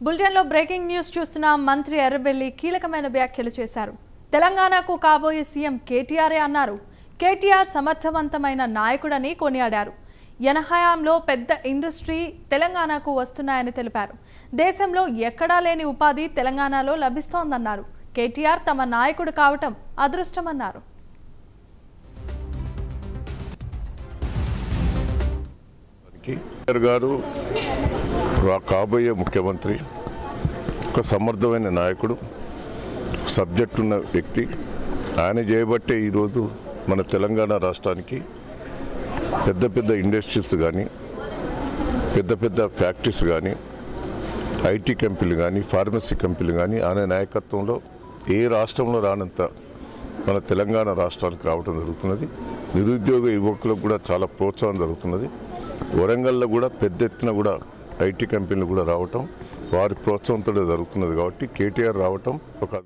బులెటిన్లో breaking news చూస్తున్న మంత్రి ఎర్రబెల్లి కీలకమైన వ్యాఖ్యలు చేశారు. తెలంగాణకు కాబోయే సీఎం కేటీఆర్ అన్నారు. కేటీఆర్ సమర్థవంతమైన నాయకుడని కొనియాడారు. యనహయాంలో పెద్ద ఇండస్ట్రీ తెలంగాణకు వస్తున్నాయని తెలిపారు. దేశంలో ఎక్కడా లేని ఉపాధి తెలంగాణలో లభిస్తోందన్నారు. కేటీఆర్ తమ నాయకుడు కావటం అదృష్టమన్నారు. గారు కాబోయే ముఖ్యమంత్రి ఒక సమర్థమైన నాయకుడు, సబ్జెక్ట్ ఉన్న వ్యక్తి. ఆయన చేయబట్టే ఈరోజు మన తెలంగాణ రాష్ట్రానికి పెద్ద పెద్ద ఇండస్ట్రీస్ కానీ, పెద్ద పెద్ద ఫ్యాక్టరీస్ కానీ, ఐటీ కంపెనీలు కానీ, ఫార్మసీ కంపెనీలు కానీ ఆయన నాయకత్వంలో ఏ రాష్ట్రంలో రానంత మన తెలంగాణ రాష్ట్రానికి రావడం జరుగుతున్నది. నిరుద్యోగ యువకులకు కూడా చాలా ప్రోత్సాహం జరుగుతున్నది. వరంగల్లో కూడా పెద్ద ఎత్తున కూడా ఐటీ కంపెనీలు కూడా రావటం వారి ప్రోత్సాహంతో జరుగుతున్నది. కాబట్టి కేటీఆర్ రావటం ఒక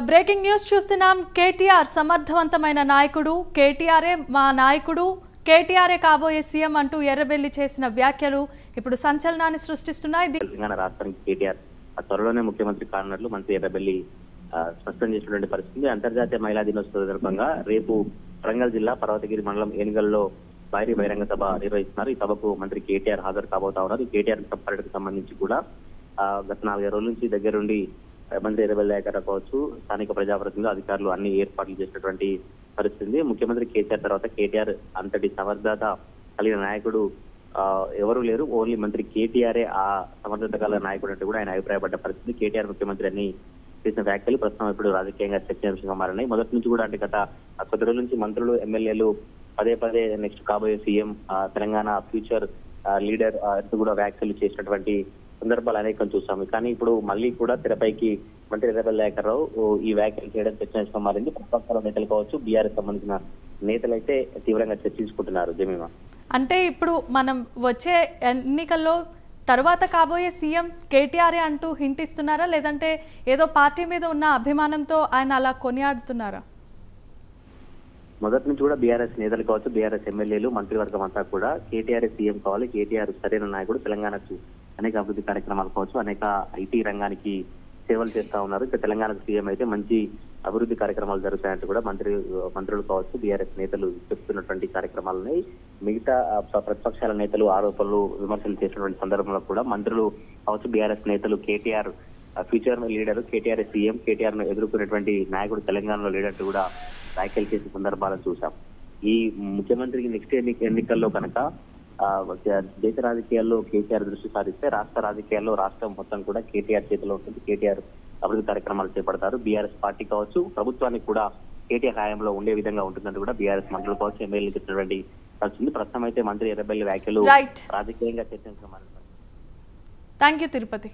బ్రేకింగ్ న్యూస్ చూస్తున్నాం. కేటీఆర్ సమర్థవంతమైన నాయకుడు, కేటీఆర్ఏ మా నాయకుడు, కేటీఆర్ఏ కాబోయే సీఎం అంటూ ఎర్రబెల్లి చేసిన వ్యాఖ్యలు ఇప్పుడు సంచలనాన్ని సృష్టిస్తున్నాయి. తెలంగాణ రాష్ట్రానికి కేటీఆర్ త్వరలోనే ముఖ్యమంత్రి కానున్నట్లు మంత్రి ఎర్రబెల్లి స్పష్టం చేసినటువంటి పరిస్థితి. అంతర్జాతీయ మహిళా దినోత్సవ సందర్భంగా రేపు వరంగల్ జిల్లా పర్వతగిరి మండలం ఏనుగల్లో భారీ బహిరంగ సభ నిర్వహిస్తున్నారు. ఈ సభకు మంత్రి కేటీఆర్ హాజరు కాబోతా ఉన్నారు. కేటీఆర్ పర్యటనకు సంబంధించి కూడా గత 4 రోజుల నుంచి దగ్గరుండి మంత్రి ఎర్రబెల్లి కావచ్చు, స్థానిక ప్రజాప్రతినిధులు, అధికారులు అన్ని ఏర్పాట్లు చేసినటువంటి పరిస్థితి. ముఖ్యమంత్రి కేసీఆర్ తర్వాత కేటీఆర్ అంతటి సమర్థత కలిగిన నాయకుడు ఎవరు లేరు, ఓన్లీ మంత్రి కేటీఆర్ఏ ఆ సమర్థత కలిగిన నాయకుడు అంటే కూడా ఆయన అభిప్రాయపడ్డ పరిస్థితి. కేటీఆర్ ముఖ్యమంత్రి అని చేసిన వ్యాఖ్యలు ప్రస్తుతం ఇప్పుడు రాజకీయంగా చర్చనీయాంశంగా మారినాయి. మొదటి నుంచి కూడా అంటే గత కొద్ది రోజుల నుంచి మంత్రులు, ఎమ్మెల్యేలు పదే నెక్స్ట్ కాబోయే సీఎం, తెలంగాణ ఫ్యూచర్ లీడర్ అంటూ కూడా వ్యాఖ్యలు చేసినటువంటి సందర్భాలు అనేకం చూసాము. కానీ ఇప్పుడు మళ్ళీ కూడా తెరపైకి మంత్రి ఎర్రబెల్లి ఈ వ్యాఖ్యలు చేయడం చర్చనీయాంశంగా మారింది. ప్రతిపక్షాల నేతలు కావచ్చు, బీఆర్ఎస్ సంబంధించిన నేతలు అయితే తీవ్రంగా చర్చించుకుంటున్నారు. జమీమా, అంటే ఇప్పుడు మనం వచ్చే ఎన్నికల్లో తర్వాత కాబోయే సీఎం కేటీఆర్ఏ అంటూ హింట్ ఇస్తున్నారా, లేదంటే ఏదో పార్టీ మీద ఉన్న అభిమానంతో ఆయన అలా కొనియాడుతున్నారా? మొదటి నుంచి కూడా బీఆర్ఎస్ నేతలు కావచ్చు, బీఆర్ఎస్ ఎమ్మెల్యేలు, మంత్రివర్గం అంతా కూడా కేటీఆర్ సీఎం కావాలి, కేటీఆర్ సరైన నాయకుడు, తెలంగాణకు అనేక అభివృద్ధి కార్యక్రమాలు కావచ్చు, అనేక ఐటీ రంగానికి సేవలు చేస్తా ఉన్నారు. ఇక తెలంగాణకు సీఎం అయితే మంచి అభివృద్ధి కార్యక్రమాలు జరుగుతాయంటూ కూడా మంత్రులు కావచ్చు, బీఆర్ఎస్ నేతలు చెప్తున్నటువంటి కార్యక్రమాలని మిగతా ప్రతిపక్షాల నేతలు ఆరోపణలు, విమర్శలు చేసినటువంటి సందర్భంలో కూడా మంత్రులు కావచ్చు, బీఆర్ఎస్ నేతలు KTR future leader, KTR CM, KTR ను ఎదుర్కొనేటువంటి నాయకుడు తెలంగాణలో లీడర్ కూడా వ్యాఖ్యలు చేసే సందర్భాలను చూసాం. ఈ ముఖ్యమంత్రికి నెక్స్ట్ ఎన్నికల్లో కనుక దేశ రాజకీయాల్లో కేటీఆర్ దృష్టి సారిస్తే రాష్ట్ర రాజకీయాల్లో రాష్ట్రం మొత్తం కూడా కేటీఆర్ చేతిలో ఉంటుంది. కేటీఆర్ అభివృద్ధి కార్యక్రమాలు చేపడతారు. బీఆర్ఎస్ పార్టీ కావచ్చు, ప్రభుత్వానికి కూడా కేటీఆర్ హయాంలో ఉండే విధంగా ఉంటుందంటూ కూడా బీఆర్ఎస్ మంత్రులు కావచ్చు, ఎమ్మెల్యేలు చెప్పినటువంటి పరిస్థితి. ప్రస్తుతం అయితే మంత్రి ఎర్రబెల్లి వ్యాఖ్యలు రాజకీయంగా చర్చించడం. Thank you Tirupati.